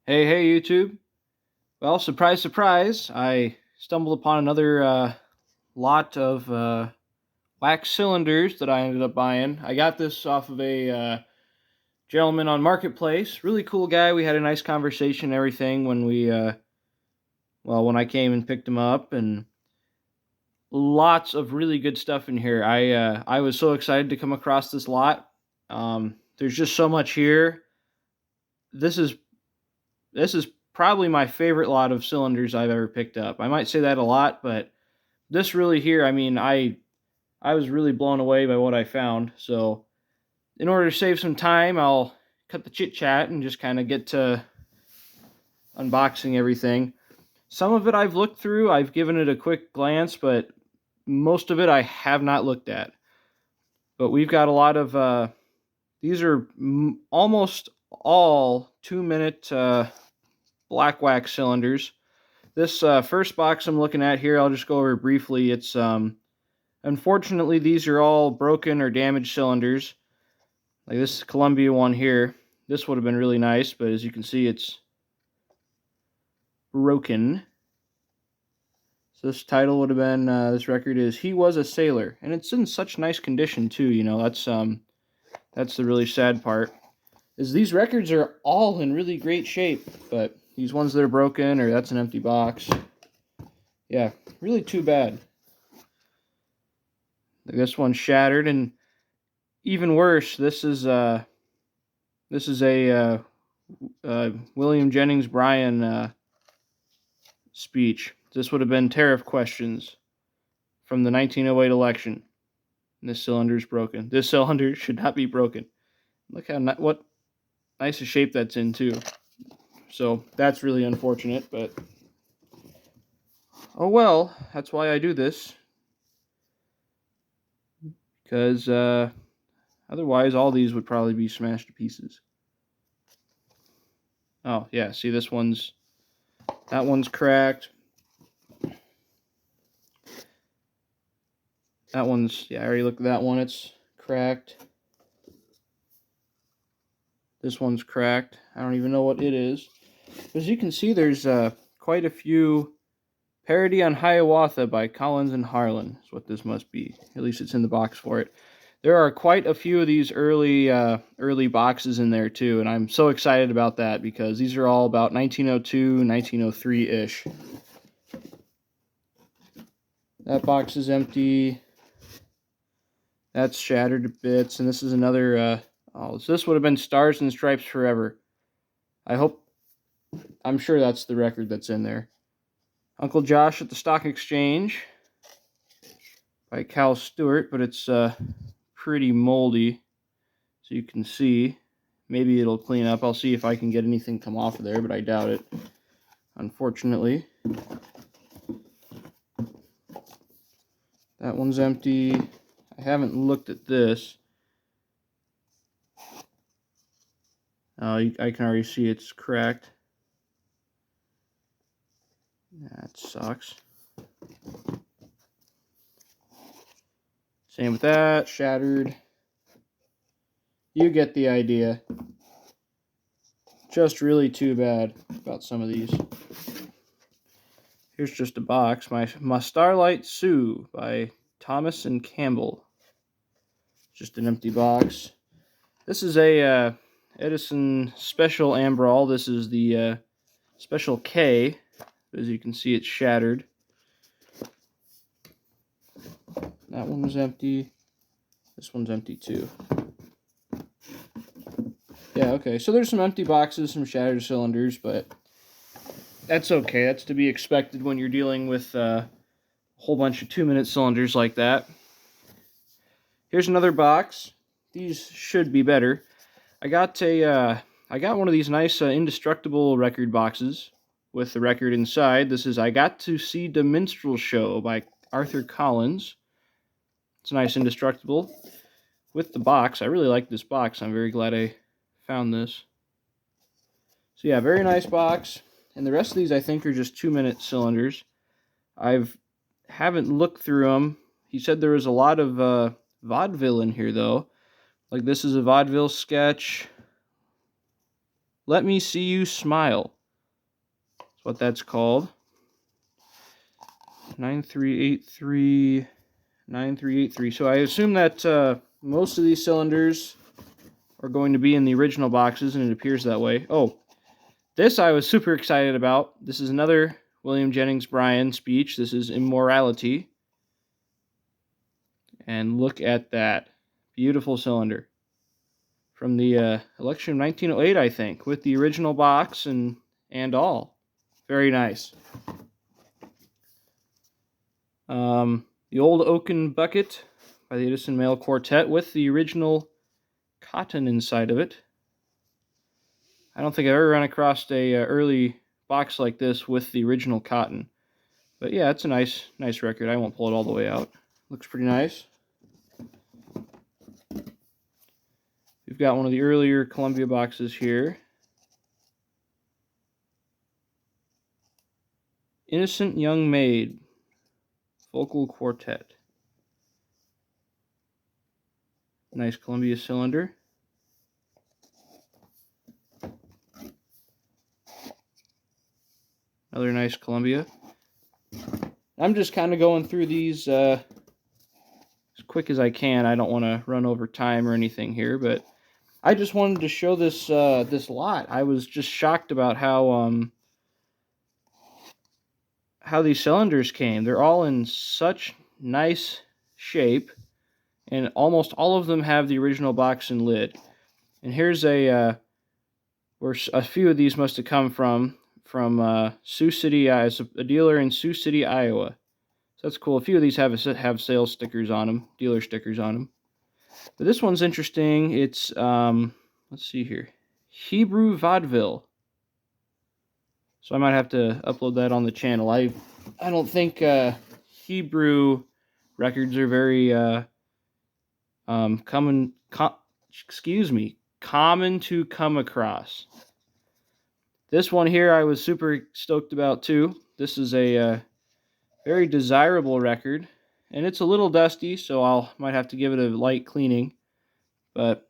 Hey, hey, YouTube. Well, surprise, surprise, I stumbled upon another lot of wax cylinders that I ended up buying. I got this off of a gentleman on Marketplace. Really cool guy. We had a nice conversation and everything when I came and picked him up, and lots of really good stuff in here. I was so excited to come across this lot. There's just so much here. This is This is probably my favorite lot of cylinders I've ever picked up. I might say that a lot, but this really here, I mean, I was really blown away by what I found. So, in order to save some time, I'll cut the chit chat and just kind of get to unboxing everything. Some of it I've looked through, I've given it a quick glance, but most of it I have not looked at. But we've got a lot of these are almost all 2-minute black wax cylinders. This first box I'm looking at here, I'll just go over briefly. It's unfortunately, these are all broken or damaged cylinders. Like this Columbia one here. This would have been really nice, but as you can see, it's broken. So this title would have been, this record is "He Was a Sailor," and it's in such nice condition too. You know, that's the really sad part. Is these records are all in really great shape, but these ones that are broken, or that's an empty box. Yeah, really too bad. This one's shattered, and even worse, this is a William Jennings Bryan speech. This would have been tariff questions from the 1908 election. And this cylinder is broken. This cylinder should not be broken. Look how what nice a shape that's in too. So that's really unfortunate, but oh well. That's why I do this, because otherwise all these would probably be smashed to pieces. Oh yeah, see that one's cracked. That one's, yeah, I already looked at that one, it's cracked. This one's cracked. I don't even know what it is. But as you can see, there's quite a few. Parody on Hiawatha by Collins and Harlan is what this must be. At least it's in the box for it. There are quite a few of these early boxes in there too, and I'm so excited about that because these are all about 1902, 1903-ish. That box is empty. That's shattered to bits, and this is another, so this would have been Stars and Stripes Forever. I'm sure that's the record that's in there. Uncle Josh at the Stock Exchange by Cal Stewart, but it's pretty moldy, so you can see. Maybe it'll clean up. I'll see if I can get anything come off of there, but I doubt it, unfortunately. That one's empty. I haven't looked at this. I can already see it's cracked. That sucks. Same with that, shattered. You get the idea. Just really too bad about some of these. Here's just a box. My Starlight Sue by Thomas and Campbell. Just an empty box. This is a Edison Special Ambrol. This is the Special K. As you can see, it's shattered. That one was empty. This one's empty too. Yeah, okay. So there's some empty boxes, some shattered cylinders, but that's okay. That's to be expected when you're dealing with a whole bunch of 2-minute cylinders like that. Here's another box. These should be better. I got one of these nice indestructible record boxes with the record inside. This is I Got to See the Minstrel Show by Arthur Collins. It's nice indestructible. With the box, I really like this box. I'm very glad I found this. So yeah, very nice box. And the rest of these I think are just 2-minute cylinders. Haven't looked through them. He said there was a lot of vaudeville in here though. Like this is a vaudeville sketch. Let Me See You Smile. what that's called. 9383, 9383. So I assume that most of these cylinders are going to be in the original boxes, and it appears that way. Oh, this I was super excited about. This is another William Jennings Bryan speech. This is Immorality. And look at that. Beautiful cylinder. From the election of 1908, I think, with the original box and all. Very nice. The Old Oaken Bucket by the Edison Male Quartet with the original cotton inside of it. I don't think I've ever run across a early box like this with the original cotton. But yeah, it's a nice record. I won't pull it all the way out. Looks pretty nice. We've got one of the earlier Columbia boxes here. Innocent Young Maid, Vocal Quartet. Nice Columbia cylinder. Another nice Columbia. I'm just kind of going through these as quick as I can. I don't want to run over time or anything here, but I just wanted to show this this lot. I was just shocked about how these cylinders came. They're all in such nice shape, and almost all of them have the original box and lid. And here's where a few of these must have come from Sioux City, a dealer in Sioux City, Iowa. So that's cool. A few of these have sales stickers on them, dealer stickers on them. But this one's interesting. It's let's see here, Hebrew Vaudeville. So I might have to upload that on the channel. I don't think Hebrew records are very common to come across. This one here I was super stoked about too. This is a very desirable record, and it's a little dusty, so might have to give it a light cleaning, but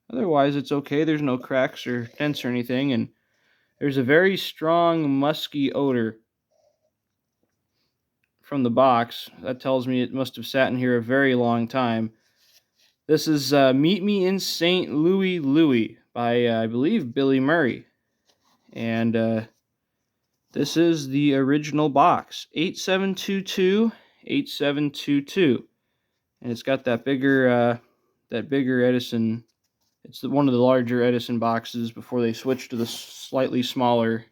otherwise it's okay. There's no cracks or dents or anything, and there's a very strong musky odor from the box. That tells me it must have sat in here a very long time. This is Meet Me in St. Louis, Louis by, I believe, Billy Murray. And this is the original box, 8722, 8722. And it's got that bigger Edison. It's one of the larger Edison boxes before they switched to the slightly smaller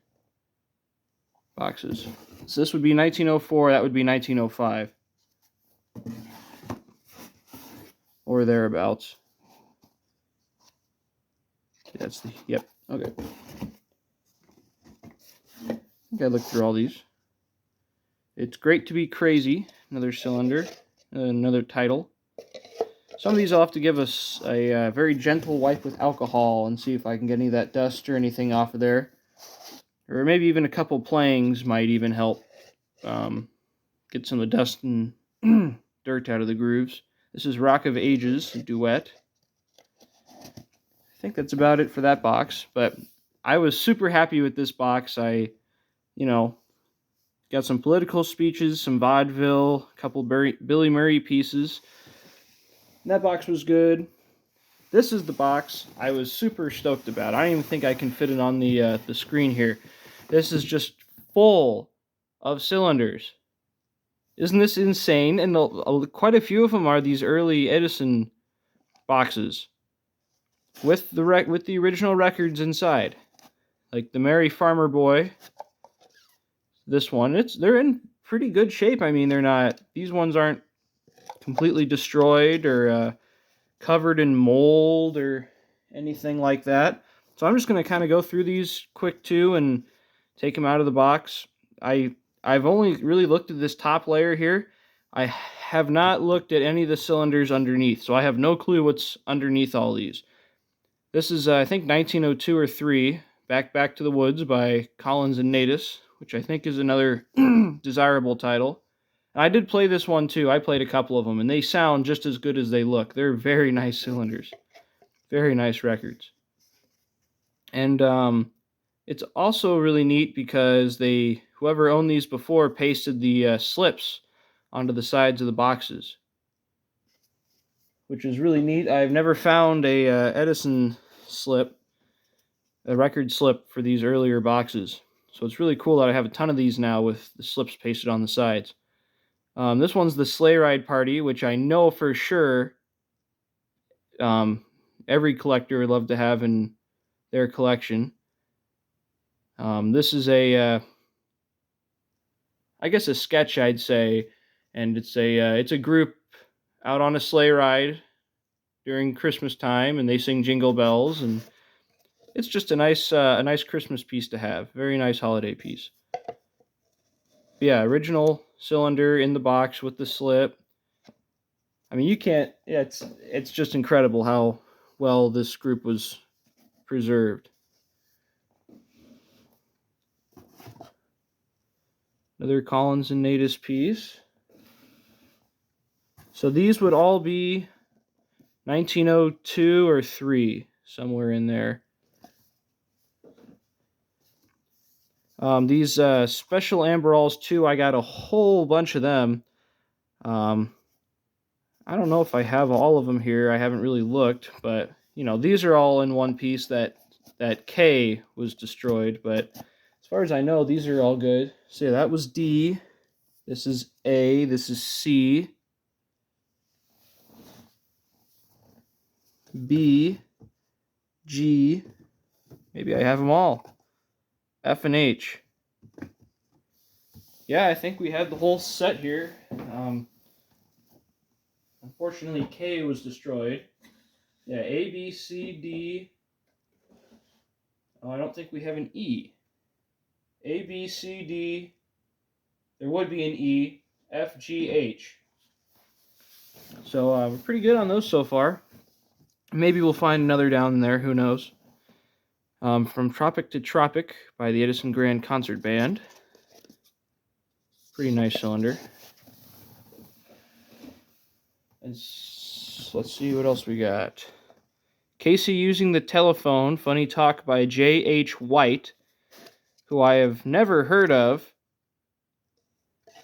boxes. So this would be 1904, that would be 1905. Or thereabouts. That's the, yep, okay. I think I looked through all these. It's Great to Be Crazy, another cylinder, another title. Some of these I'll have to give us a very gentle wipe with alcohol and see if I can get any of that dust or anything off of there. Or maybe even a couple playings might even help get some of the dust and dirt out of the grooves. This is Rock of Ages, a duet. I think that's about it for that box, but I was super happy with this box. I, got some political speeches, some vaudeville, a couple Billy Murray pieces. And that box was good. This is the box I was super stoked about. I don't even think I can fit it on the screen here. This is just full of cylinders. Isn't this insane? And quite a few of them are these early Edison boxes with the original records inside, like the Merry Farmer Boy. This one, they're in pretty good shape. I mean, these ones aren't completely destroyed or covered in mold or anything like that. So I'm just going to kind of go through these quick too and take them out of the box. I've only really looked at this top layer here. I have not looked at any of the cylinders underneath, so I have no clue what's underneath all these. This is, I think, 1902 or 3, Back to the Woods by Collins and Natus, which I think is another desirable title. And I did play this one too. I played a couple of them, and they sound just as good as they look. They're very nice cylinders. Very nice records. And It's also really neat because whoever owned these before pasted the slips onto the sides of the boxes, which is really neat. I've never found a Edison slip, a record slip for these earlier boxes. So it's really cool that I have a ton of these now with the slips pasted on the sides. This one's the Sleigh Ride Party, which I know for sure every collector would love to have in their collection. This is I guess a sketch, I'd say, and it's a group out on a sleigh ride during Christmas time, and they sing Jingle Bells, and it's just a nice Christmas piece to have. Very nice holiday piece. But yeah, original cylinder in the box with the slip. I mean, you can't. Yeah, it's just incredible how well this group was preserved. Another Collins and Natus piece. So these would all be 1902 or 3, somewhere in there. These special Amberalls too, I got a whole bunch of them. I don't know if I have all of them here. I haven't really looked, but these are all in one piece that K was destroyed, but as far as I know, these are all good. So yeah, that was D. This is A. This is C. B. G. Maybe I have them all. F and H. Yeah, I think we had the whole set here. Unfortunately, K was destroyed. Yeah, A, B, C, D. Oh, I don't think we have an E. A, B, C, D. There would be an E. F, G, H. So we're pretty good on those so far. Maybe we'll find another down there. Who knows? From Tropic to Tropic by the Edison Grand Concert Band. Pretty nice cylinder. And let's see what else we got. Casey Using the Telephone, Funny Talk by J.H. White, who I have never heard of.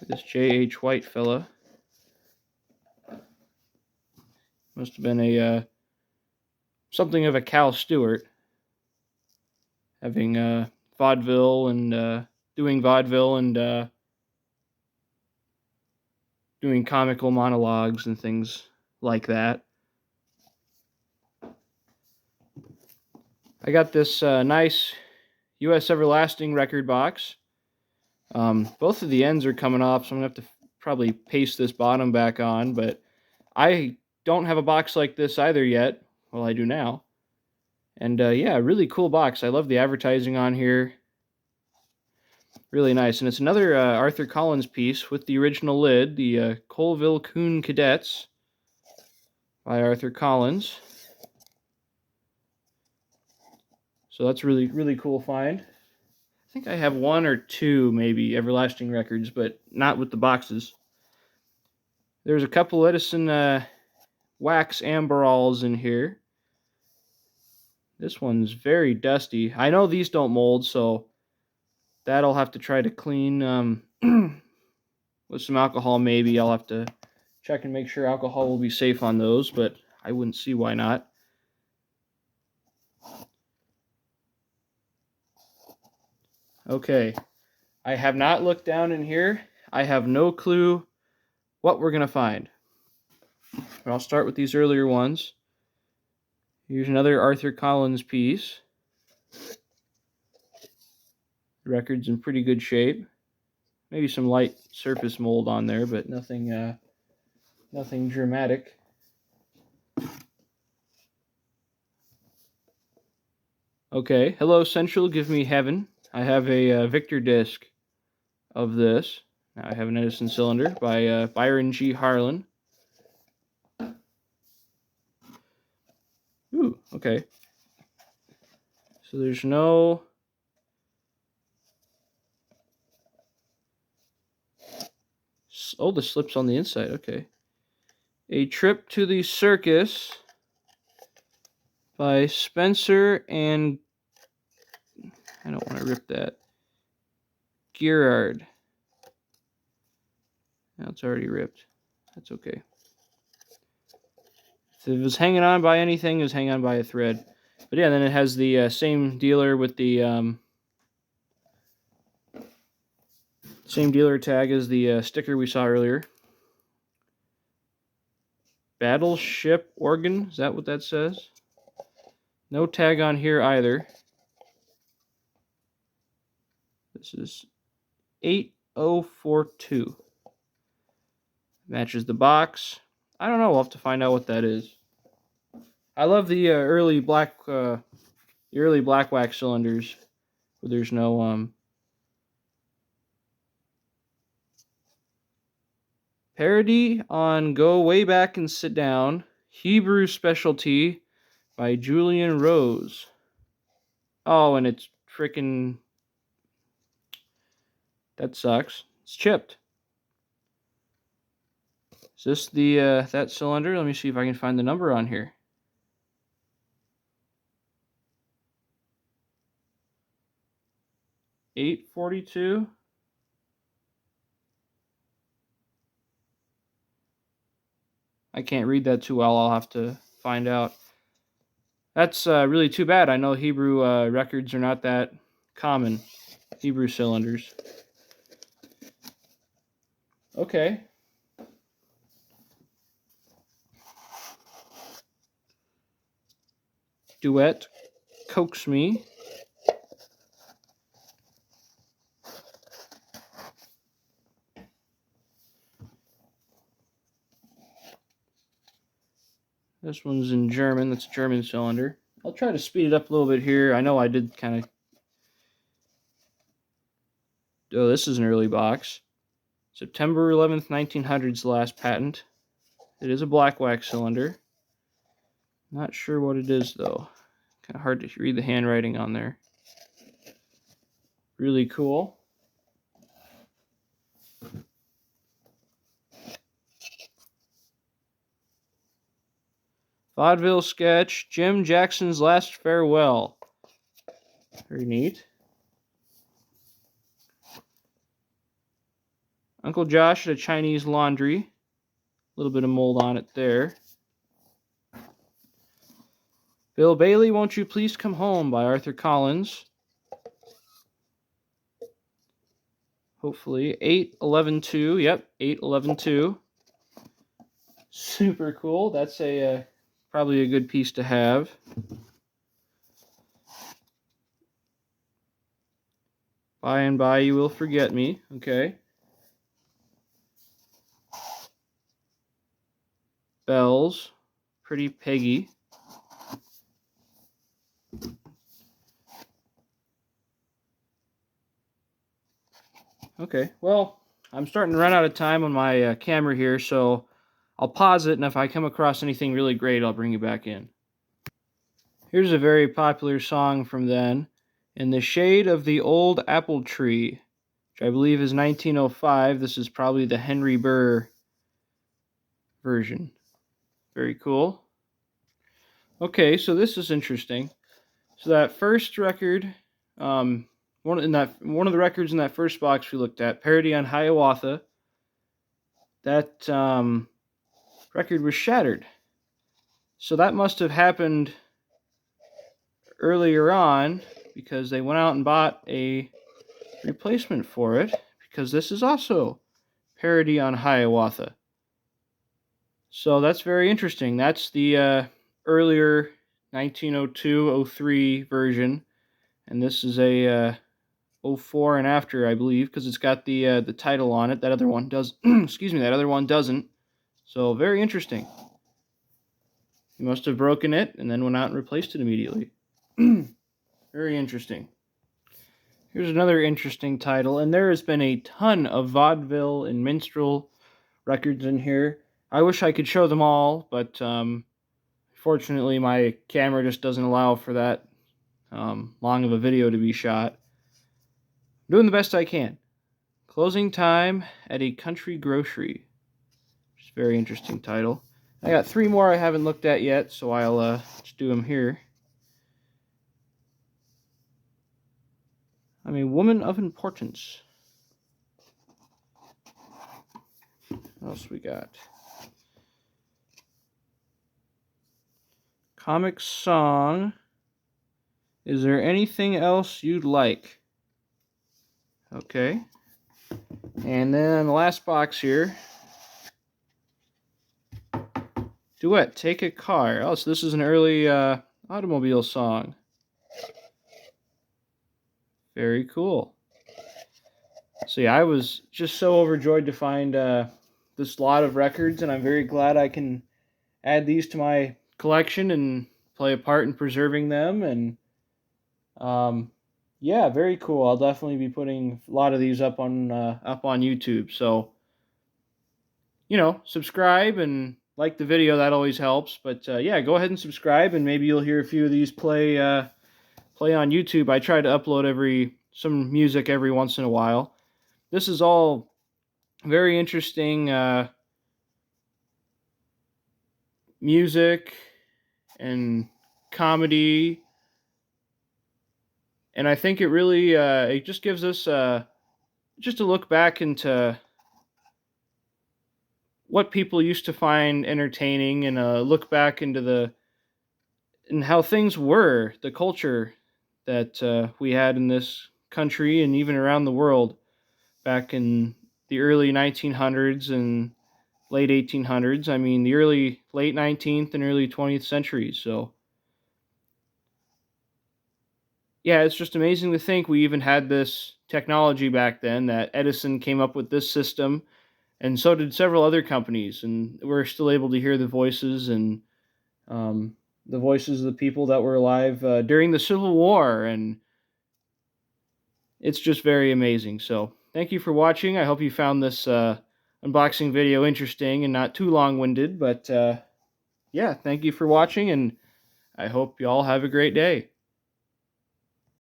This J.H. White fella. Must have been a something of a Cal Stewart. Having vaudeville and doing vaudeville and doing comical monologues and things like that. I got this nice U.S. Everlasting record box. Both of the ends are coming off, so I'm going to have to probably paste this bottom back on, but I don't have a box like this either yet. Well, I do now. And yeah, really cool box. I love the advertising on here. Really nice. And it's another Arthur Collins piece with the original lid, the Colville Coon Cadets by Arthur Collins. So that's really, really cool find. I think I have one or two, maybe, Everlasting records, but not with the boxes. There's a couple Edison wax Amberalls in here. This one's very dusty. I know these don't mold, so that I'll have to try to clean with some alcohol maybe. I'll have to check and make sure alcohol will be safe on those, but I wouldn't see why not. Okay, I have not looked down in here. I have no clue what we're going to find. But I'll start with these earlier ones. Here's another Arthur Collins piece. The record's in pretty good shape. Maybe some light surface mold on there, but nothing dramatic. Okay, Hello Central, Give Me Heaven. I have a Victor disc of this. Now I have an Edison cylinder by Byron G. Harlan. Ooh, okay. So there's no... Oh, the slip's on the inside, okay. A Trip to the Circus by Spencer and... I don't want to rip that. Gerard. Now it's already ripped. That's okay. If it was hanging on by anything, it was hanging on by a thread. But yeah, then it has the same dealer with the same dealer tag as the sticker we saw earlier. Battleship organ, is that what that says? No tag on here either. This is 8042. Matches the box. I don't know, we'll have to find out what that is. I love the early black wax cylinders where there's no parody on Go Way Back and Sit Down, Hebrew Specialty by Julian Rose. Oh, and it's freaking... That sucks. It's chipped. Is this the that cylinder? Let me see if I can find the number on here. $842. I can't read that too well. I'll have to find out. That's really too bad. I know Hebrew records are not that common. Hebrew cylinders. Okay. Duet. Coax Me. This one's in German. That's a German cylinder. I'll try to speed it up a little bit here. I know I did kind of... Oh, this is an early box. September 11th, 1900 is the last patent. It is a black wax cylinder. Not sure what it is, though. Kind of hard to read the handwriting on there. Really cool. Vaudeville sketch, Jim Jackson's Last Farewell. Very neat. Uncle Josh at a Chinese laundry. A little bit of mold on it there. Bill Bailey, Won't You Please Come Home by Arthur Collins. Hopefully. 8112. Yep, 8112. Super cool. That's a probably a good piece to have. By and by you will forget me. Okay. Bells. Pretty Peggy. Okay, well, I'm starting to run out of time on my camera here, so I'll pause it, and if I come across anything really great, I'll bring you back in. Here's a very popular song from then, In the Shade of the Old Apple Tree, which I believe is 1905. This is probably the Henry Burr version. Very cool. Okay, so this is interesting. So that first record, one of the records in that first box we looked at, Parody on Hiawatha, that record was shattered. So that must have happened earlier on because they went out and bought a replacement for it, because this is also Parody on Hiawatha. So that's very interesting. That's the earlier 1902-03 version, and this is a 04 and after, I believe, because it's got the title on it. That other one does. Excuse me, that other one doesn't. So very interesting. He must have broken it and then went out and replaced it immediately. Very interesting. Here's another interesting title, and there has been a ton of vaudeville and minstrel records in here. I wish I could show them all, but fortunately my camera just doesn't allow for that long of a video to be shot. I'm doing the best I can. Closing Time at a Country Grocery. Which is a very interesting title. I got 3 more I haven't looked at yet, so I'll just do them here. I'm a woman of importance. What else we got? Comic song. Is there anything else you'd like? Okay. And then the last box here. Duet, Take a Car. Oh, so this is an early automobile song. Very cool. So yeah, I was just so overjoyed to find this lot of records, and I'm very glad I can add these to my collection and play a part in preserving them. And yeah, very cool. I'll definitely be putting a lot of these up on YouTube. So subscribe and like the video. That always helps. But yeah, go ahead and subscribe, and maybe you'll hear a few of these play on YouTube. I try to upload some music every once in a while. This is all very interesting music and comedy, and I think it really it just gives us just a look back into what people used to find entertaining, and a look back into and how things were, the culture that we had in this country and even around the world back in the early 1900s and late 1800s. I mean, the late 19th and early 20th centuries. So yeah, it's just amazing to think we even had this technology back then, that Edison came up with this system, and so did several other companies, and we're still able to hear the voices and the voices of the people that were alive during the Civil War, and it's just very amazing. So thank you for watching. I hope you found this unboxing video interesting and not too long-winded, but yeah, thank you for watching, and I hope you all have a great day.